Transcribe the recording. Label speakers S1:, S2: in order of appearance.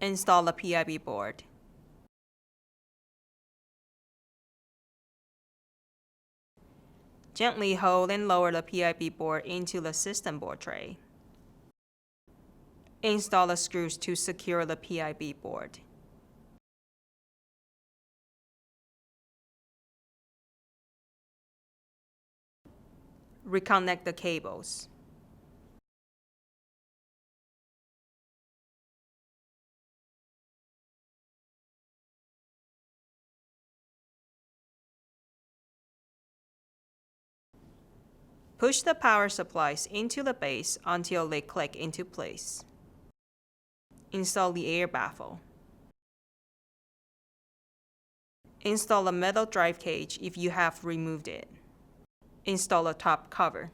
S1: Install the PIB board. Gently hold and lower the PIB board into the system board tray. Install the screws to secure the PIB board. Reconnect the cables. Push the power supplies into the base until they click into place. Install the air baffle. Install a metal drive cage if you have removed it. Install a top cover.